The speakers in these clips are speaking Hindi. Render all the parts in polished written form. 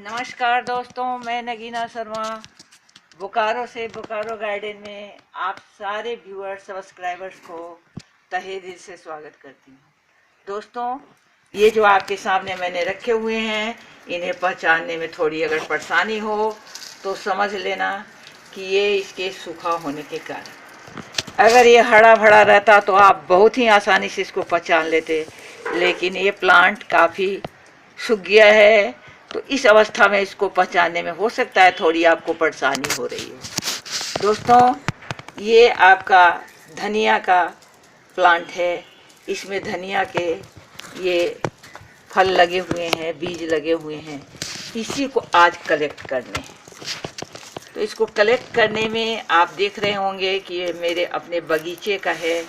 नमस्कार दोस्तों, मैं नगीना शर्मा बोकारो से बोकारो गार्डन में आप सारे व्यूअर्स सब्सक्राइबर्स को तहे दिल से स्वागत करती हूँ। दोस्तों, ये जो आपके सामने मैंने रखे हुए हैं, इन्हें पहचानने में थोड़ी अगर परेशानी हो तो समझ लेना कि ये इसके सूखा होने के कारण। अगर ये हरा भरा रहता तो आप बहुत ही आसानी से इसको पहचान लेते, लेकिन ये प्लांट काफ़ी सूख गया है, तो इस अवस्था में इसको पहचानने में हो सकता है थोड़ी आपको परेशानी हो रही है। दोस्तों, ये आपका धनिया का प्लांट है। इसमें धनिया के ये फल लगे हुए हैं, बीज लगे हुए हैं। इसी को आज कलेक्ट करने हैं। तो इसको कलेक्ट करने में आप देख रहे होंगे कि ये मेरे अपने बगीचे का है।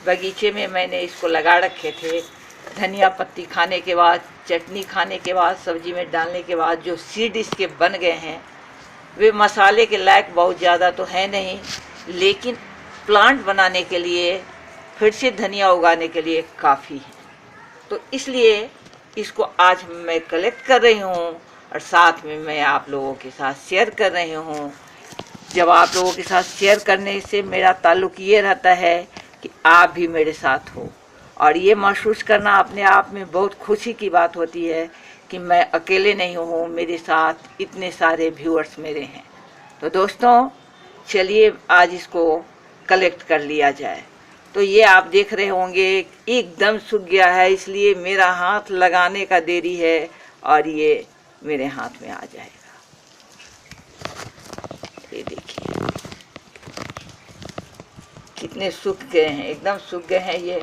बगीचे में मैंने इसको लगा रखे थे। धनिया पत्ती खाने के बाद, चटनी खाने के बाद, सब्जी में डालने के बाद जो सीड इसके बन गए हैं, वे मसाले के लायक बहुत ज़्यादा तो है नहीं, लेकिन प्लांट बनाने के लिए, फिर से धनिया उगाने के लिए काफ़ी है। तो इसलिए इसको आज मैं कलेक्ट कर रही हूँ और साथ में मैं आप लोगों के साथ शेयर कर रही हूँ। जब आप लोगों के साथ शेयर करने से मेरा ताल्लुक़ ये रहता है कि आप भी मेरे साथ हो, और ये महसूस करना अपने आप में बहुत खुशी की बात होती है कि मैं अकेले नहीं हूँ, मेरे साथ इतने सारे व्यूअर्स मेरे हैं। तो दोस्तों, चलिए आज इसको कलेक्ट कर लिया जाए। तो ये आप देख रहे होंगे एकदम सूख गया है, इसलिए मेरा हाथ लगाने का देरी है और ये मेरे हाथ में आ जाएगा। ये देखिए कितने सूख गए हैं, एकदम सूख गए हैं ये।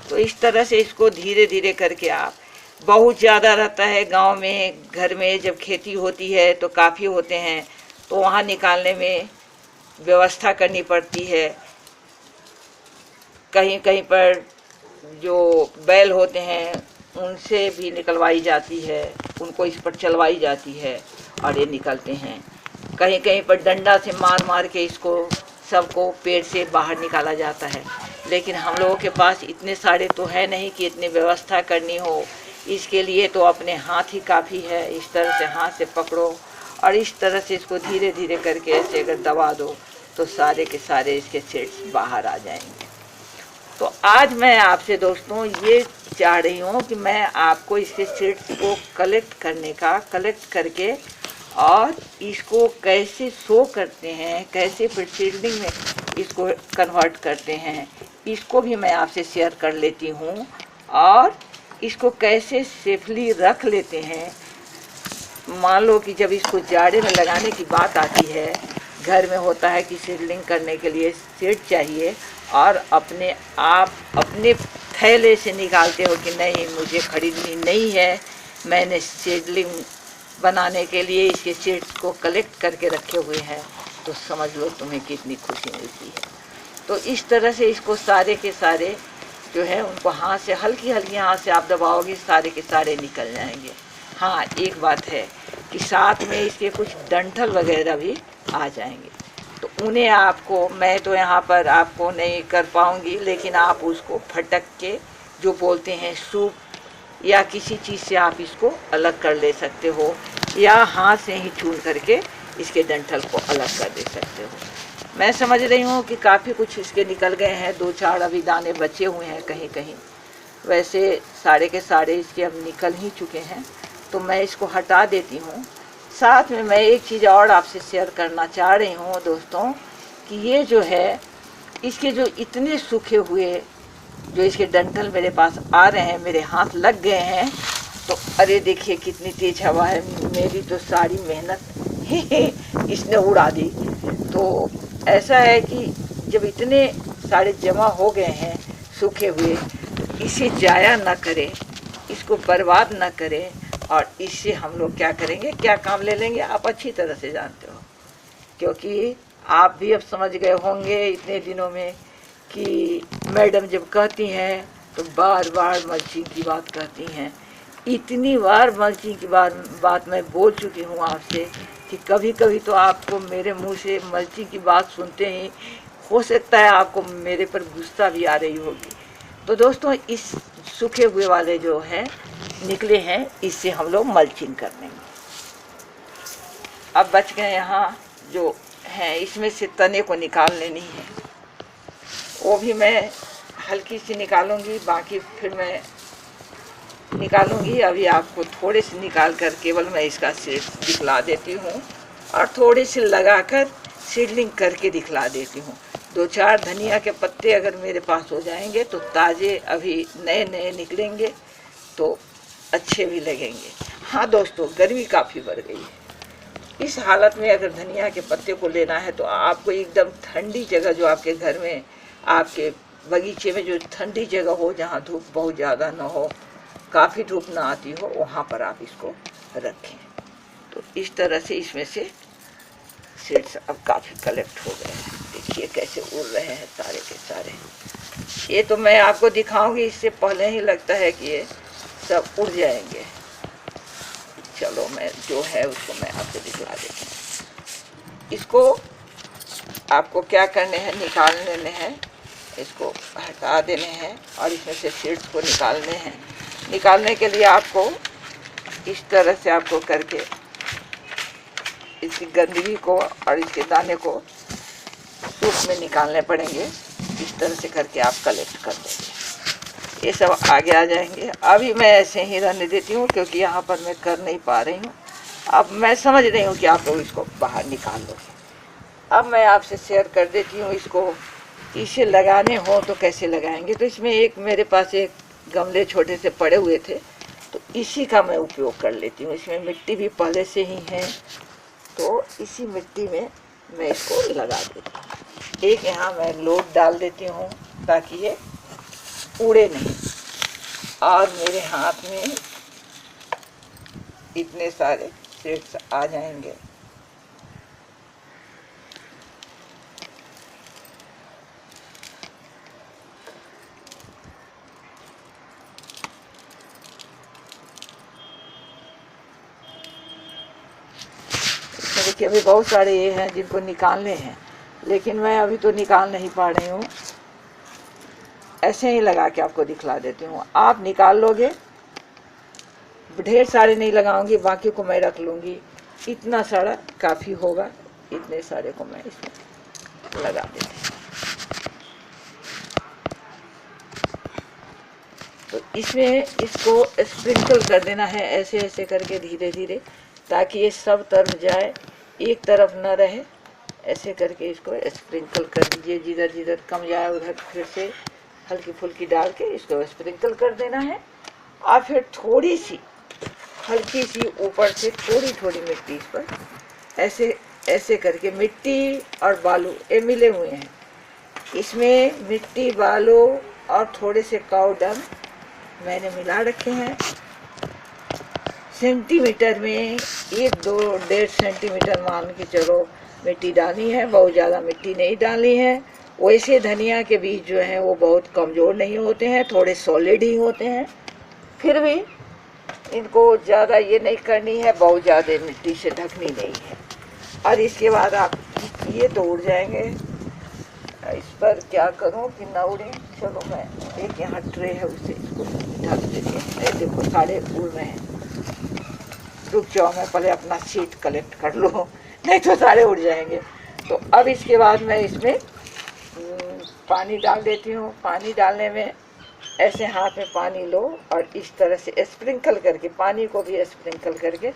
तो इस तरह से इसको धीरे धीरे करके आप, बहुत ज़्यादा रहता है गांव में, घर में जब खेती होती है तो काफ़ी होते हैं, तो वहाँ निकालने में व्यवस्था करनी पड़ती है। कहीं कहीं पर जो बैल होते हैं उनसे भी निकलवाई जाती है, उनको इस पर चलवाई जाती है और ये निकलते हैं। कहीं कहीं पर डंडा से मार मार के इसको सबको पेड़ से बाहर निकाला जाता है। लेकिन हम लोगों के पास इतने सारे तो है नहीं कि इतनी व्यवस्था करनी हो। इसके लिए तो अपने हाथ ही काफ़ी है। इस तरह से हाथ से पकड़ो और इस तरह से इसको धीरे धीरे करके ऐसे अगर दबा दो तो सारे के सारे इसके सीड्स बाहर आ जाएंगे। तो आज मैं आपसे दोस्तों ये चाह रही हूँ कि मैं आपको इसके सीड्स को कलेक्ट करके और इसको कैसे शो करते हैं, कैसे फिर सीडलिंग में इसको कन्वर्ट करते हैं, इसको भी मैं आपसे शेयर कर लेती हूँ। और इसको कैसे सेफली रख लेते हैं। मान लो कि जब इसको जाड़े में लगाने की बात आती है, घर में होता है कि सीडलिंग करने के लिए सीड चाहिए, और अपने आप अपने थैले से निकालते हो कि नहीं मुझे खरीदनी नहीं है, मैंने सीडलिंग बनाने के लिए इसके सीड्स को कलेक्ट करके रखे हुए हैं, तो समझ लो तुम्हें कितनी खुशी मिलती है। तो इस तरह से इसको सारे के सारे जो है उनको हाथ से हल्की हल्की हाथ से आप दबाओगे, सारे के सारे निकल जाएंगे। हाँ, एक बात है कि साथ में इसके कुछ डंठल वगैरह भी आ जाएंगे, तो उन्हें आपको, मैं तो यहाँ पर आपको नहीं कर पाऊँगी, लेकिन आप उसको फटक के, जो बोलते हैं सूप या किसी चीज़ से आप इसको अलग कर ले सकते हो, या हाथ से ही चून करके इसके डंठल को अलग कर दे सकते हो। मैं समझ रही हूँ कि काफ़ी कुछ इसके निकल गए हैं, 2-4 अभी दाने बचे हुए हैं कहीं कहीं। वैसे सारे के सारे इसके अब निकल ही चुके हैं, तो मैं इसको हटा देती हूँ। साथ में मैं एक चीज़ और आपसे शेयर करना चाह रही हूँ दोस्तों, कि ये जो है इसके जो इतने सूखे हुए जो इसके डंठल मेरे पास आ रहे हैं, मेरे हाथ लग गए हैं, तो अरे देखिए कितनी तेज हवा है, मेरी तो सारी मेहनत इसने उड़ा दी। तो ऐसा है कि जब इतने सारे जमा हो गए हैं सूखे हुए, इसे जाया ना करें, इसको बर्बाद ना करें, और इससे हम लोग क्या करेंगे, क्या काम ले लेंगे, आप अच्छी तरह से जानते हो, क्योंकि आप भी अब समझ गए होंगे इतने दिनों में कि मैडम जब कहती हैं तो बार बार मल्चिंग की बात कहती हैं। इतनी बार मल्चिंग की बात मैं बोल चुकी हूँ आपसे कि कभी कभी तो आपको मेरे मुंह से मल्चिंग की बात सुनते ही हो सकता है आपको मेरे पर गुस्सा भी आ रही होगी। तो दोस्तों, इस सूखे हुए वाले जो हैं निकले हैं, इससे हम लोग मल्चिंग कर लेंगे। अब बच गए यहाँ जो हैं, इसमें से तने को निकाल लेनी है। वो भी मैं हल्की सी निकालूंगी, बाकी फिर मैं निकालूंगी। अभी आपको थोड़े से निकाल कर केवल मैं इसका सीड्स दिखला देती हूँ और थोड़ी सी लगाकर सीडलिंग करके दिखला देती हूँ। 2-4 धनिया के पत्ते अगर मेरे पास हो जाएंगे तो ताज़े अभी नए नए निकलेंगे तो अच्छे भी लगेंगे। हाँ दोस्तों, गर्मी काफ़ी बढ़ गई है। इस हालत में अगर धनिया के पत्ते को लेना है तो आपको एकदम ठंडी जगह, जो आपके घर में, आपके बगीचे में जो ठंडी जगह हो, जहाँ धूप बहुत ज़्यादा ना हो, काफ़ी धूप ना आती हो, वहाँ पर आप इसको रखें। तो इस तरह से इसमें से सीड्स अब काफ़ी कलेक्ट हो गए हैं। देखिए कैसे उड़ रहे हैं सारे के सारे। ये तो मैं आपको दिखाऊंगी, इससे पहले ही लगता है कि ये सब उड़ जाएंगे। चलो मैं जो है उसको मैं आपको दिखला देती हूँ। इसको आपको क्या करने हैं, निकाल लेने हैं, इसको हटा देने हैं और इसमें से सीड्स को निकालने हैं। निकालने के लिए आपको इस तरह से आपको करके इसकी गंदगी को और इसके दाने को सूप में निकालने पड़ेंगे। इस तरह से करके आप कलेक्ट कर देंगे, ये सब आगे आ जाएंगे। अभी मैं ऐसे ही रहने देती हूँ क्योंकि यहाँ पर मैं कर नहीं पा रही हूँ। अब मैं समझ रही हूँ कि आप लोग इसको बाहर निकाल लोगे। अब मैं आपसे शेयर कर देती हूँ, इसको इसे लगाने हो तो कैसे लगाएंगे। तो इसमें एक मेरे पास एक गमले छोटे से पड़े हुए थे, तो इसी का मैं उपयोग कर लेती हूँ। इसमें मिट्टी भी पहले से ही है, तो इसी मिट्टी में मैं इसको लगा देती हूँ। एक यहाँ मैं लोड डाल देती हूँ ताकि ये उड़े नहीं। और मेरे हाथ में इतने सारे सीड्स आ जाएंगे। देखिए अभी बहुत सारे ये हैं जिनको निकालने हैं, लेकिन मैं अभी तो निकाल नहीं पा रही हूँ। ऐसे ही लगा के आपको दिखला देती हूँ। आप निकाल लोगे, ढेर सारे नहीं लगाऊंगी, बाकी को मैं रख लूँगी। इतना सारा काफ़ी होगा, इतने सारे को मैं इसमें लगा देती हूँ। तो इसमें इसको स्प्रिंकल कर देना है ऐसे ऐसे करके धीरे धीरे, ताकि ये सब तरफ जाए, एक तरफ न रहे। ऐसे करके इसको स्प्रिंकल कर दीजिए। जिधर जिधर कम जाए उधर फिर से हल्की फुल्की डाल के इसको स्प्रिंकल कर देना है। और फिर थोड़ी सी हल्की सी ऊपर से थोड़ी थोड़ी मिट्टी इस पर ऐसे ऐसे करके, मिट्टी और बालू ये मिले हुए हैं। इसमें मिट्टी, बालू और थोड़े से काऊ डंग मैंने मिला रखे हैं। सेंटीमीटर में 1-2-1.5 सेंटीमीटर मान के चलो मिट्टी डाली है, बहुत ज़्यादा मिट्टी नहीं डाली है। वैसे धनिया के बीज जो हैं वो बहुत कमज़ोर नहीं होते हैं, थोड़े सॉलिड ही होते हैं। फिर भी इनको ज़्यादा ये नहीं करनी है, बहुत ज़्यादा मिट्टी से ढकनी नहीं है। और इसके बाद आप ये तो उड़ जाएंगे। इस पर क्या करूं कि ना उड़े। चलो मैं एक यहाँ ट्रे है उससे इसको ढक देते हैं। देखो सारे उड़ रहे हैं। रुक जाओ, मैं पहले अपना सीड कलेक्ट कर लूँ, नहीं तो सारे उड़ जाएंगे। तो अब इसके बाद मैं इसमें पानी डाल देती हूँ। पानी डालने में ऐसे हाथ में पानी लो और इस तरह से स्प्रिंकल करके, पानी को भी स्प्रिंकल करके,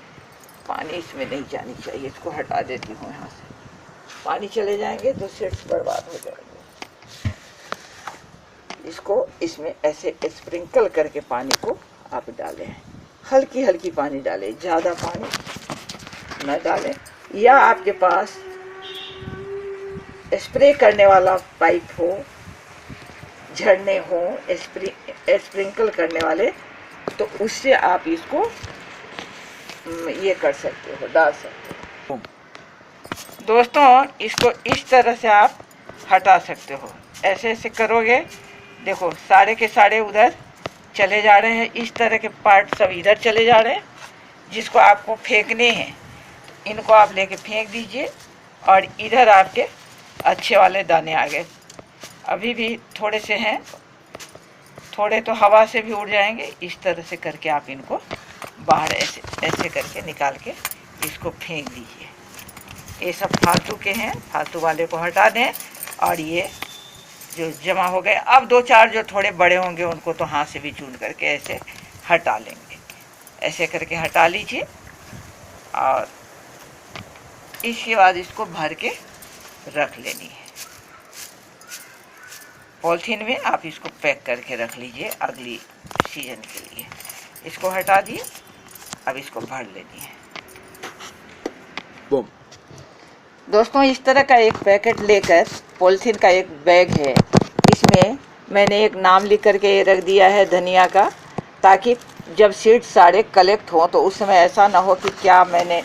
पानी इसमें नहीं जानी चाहिए, इसको हटा देती हूँ यहाँ से। पानी चले जाएंगे तो सीड्स बर्बाद हो जाएंगे। इसको इसमें ऐसे स्प्रिंकल करके पानी को आप डालें, हल्की हल्की पानी डालें, ज़्यादा पानी न डालें। या आपके पास स्प्रे करने वाला पाइप हो, झरने हो स्प्रिंकल करने वाले, तो उससे आप इसको ये कर सकते हो, डाल सकते हो। दोस्तों इसको इस तरह से आप हटा सकते हो। ऐसे ऐसे करोगे, देखो सारे के सारे उधर चले जा रहे हैं। इस तरह के पार्ट सब इधर चले जा रहे हैं, जिसको आपको फेंकने हैं। इनको आप लेके फेंक दीजिए और इधर आपके अच्छे वाले दाने आ गए। अभी भी थोड़े से हैं, थोड़े तो हवा से भी उड़ जाएंगे। इस तरह से करके आप इनको बाहर ऐसे ऐसे करके निकाल के इसको फेंक दीजिए। ये सब फालतू के हैं, फालतू वाले को हटा दें। और ये जो जमा हो गए, अब 2-4 जो थोड़े बड़े होंगे उनको तो हाथ से भी चून करके ऐसे हटा लेंगे। ऐसे करके हटा लीजिए और इसके बाद इसको भर के रख लेनी है। पॉलीथीन में आप इसको पैक करके रख लीजिए अगली सीजन के लिए। इसको हटा दिए, अब इसको भर लेनी है। बूम। दोस्तों, इस तरह का एक पैकेट लेकर, पॉलीथीन का एक बैग है, इसमें मैंने एक नाम लिख करके ये रख दिया है धनिया का, ताकि जब सीड्स सारे कलेक्ट हों तो उस समय ऐसा ना हो कि क्या मैंने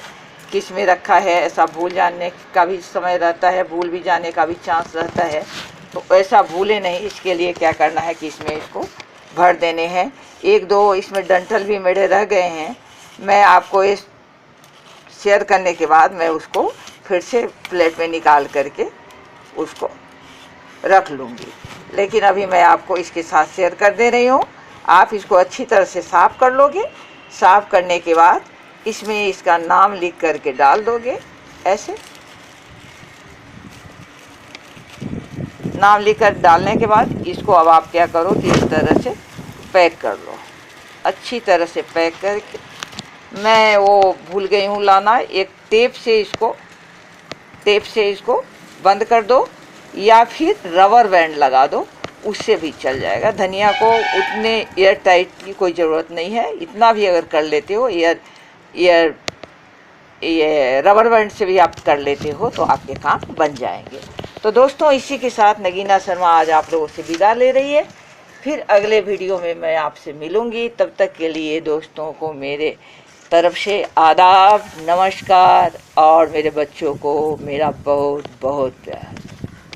किस में रखा है, ऐसा भूल जाने का भी समय रहता है, भूल भी जाने का भी चांस रहता है। तो ऐसा भूले नहीं, इसके लिए क्या करना है कि इसमें इसको भर देने हैं। 1-2 इसमें डंठल भी मेरे रह गए हैं, मैं आपको इस शेयर करने के बाद मैं उसको फिर से प्लेट में निकाल करके उसको रख लूँगी। लेकिन अभी मैं आपको इसके साथ शेयर कर दे रही हूँ। आप इसको अच्छी तरह से साफ़ कर लोगे। साफ़ करने के बाद इसमें इसका नाम लिख करके डाल दोगे। ऐसे नाम लिख कर डालने के बाद इसको अब आप क्या करो कि इस तरह से पैक कर लो, अच्छी तरह से पैक करके। मैं वो भूल गई हूँ लाना, एक टेप से इसको बंद कर दो या फिर रबर बैंड लगा दो, उससे भी चल जाएगा। धनिया को उतने एयर टाइट की कोई ज़रूरत नहीं है, इतना भी अगर कर लेते हो ये रबर बैंड से भी आप कर लेते हो तो आपके काम बन जाएंगे। तो दोस्तों, इसी के साथ नगीना शर्मा आज आप लोगों से विदा ले रही है। फिर अगले वीडियो में मैं आपसे मिलूँगी। तब तक के लिए दोस्तों को मेरे तरफ से आदाब, नमस्कार और मेरे बच्चों को मेरा बहुत बहुत प्यार।